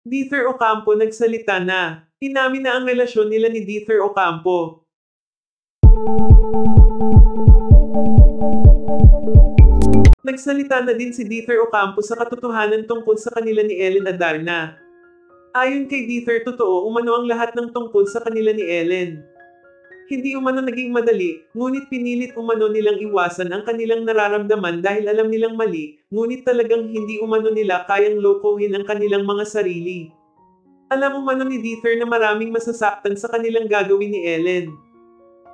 Dieter Ocampo nagsalita na. Inamin na ang relasyon nila ni Dieter Ocampo. Nagsalita na din si Dieter Ocampo sa katotohanan tungkol sa kanila ni Ellen Adarna. Ayon kay Dieter, totoo umano ang lahat ng tungkol sa kanila ni Ellen. Hindi umano naging madali, ngunit pinilit umano nilang iwasan ang kanilang nararamdaman dahil alam nilang mali, ngunit talagang hindi umano nila kayang lokohin ang kanilang mga sarili. Alam umano ni Dieter na maraming masasaktan sa kanilang gagawin ni Ellen.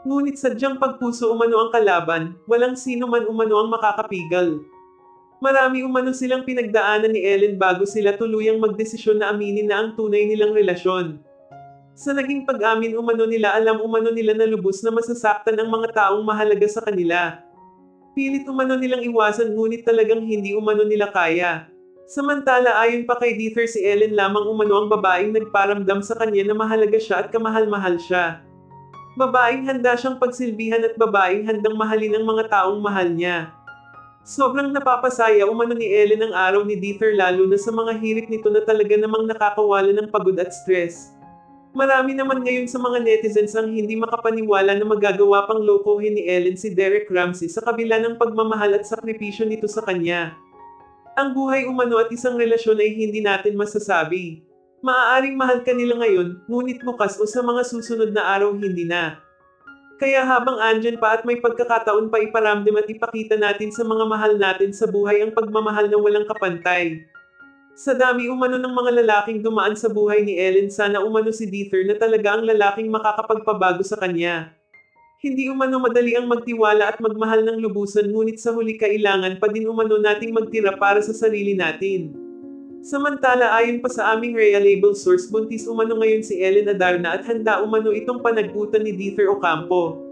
Ngunit sadyang pagpuso umano ang kalaban, walang sino man umano ang makakapigal. Marami umano silang pinagdaanan ni Ellen bago sila tuluyang magdesisyon na aminin na ang tunay nilang relasyon. Sa naging pag-amin umano nila, alam umano nila na lubos na masasaktan ang mga taong mahalaga sa kanila. Pilit umano nilang iwasan ngunit talagang hindi umano nila kaya. Samantala ayon pa kay Dieter, si Ellen lamang umano ang babaeng nagparamdam sa kanya na mahalaga siya at kamahal-mahal siya. Babaeng handa siyang pagsilbihan at babaeng handang mahalin ang mga taong mahal niya. Sobrang napapasaya umano ni Ellen ang araw ni Dieter, lalo na sa mga hirit nito na talaga namang nakakawala ng pagod at stress. Marami naman ngayon sa mga netizens ang hindi makapaniwala na magagawa pang lokohin ni Ellen si Derek Ramsey sa kabila ng pagmamahal at sakripisyo nito sa kanya. Ang buhay umano at isang relasyon ay hindi natin masasabi. Maaaring mahal ka nila ngayon, ngunit bukas o sa mga susunod na araw hindi na. Kaya habang andyan pa at may pagkakataon pa, iparamdam at ipakita natin sa mga mahal natin sa buhay ang pagmamahal na walang kapantay. Sa dami umano ng mga lalaking dumaan sa buhay ni Ellen, sana umano si Dieter na talaga ang lalaking makakapagpabago sa kanya. Hindi umano madali ang magtiwala at magmahal ng lubusan, ngunit sa huli kailangan pa din umano nating magtira para sa sarili natin. Samantala ayon pa sa aming reliable source, buntis umano ngayon si Ellen Adarna at handa umano itong panagutan ni Dieter Ocampo.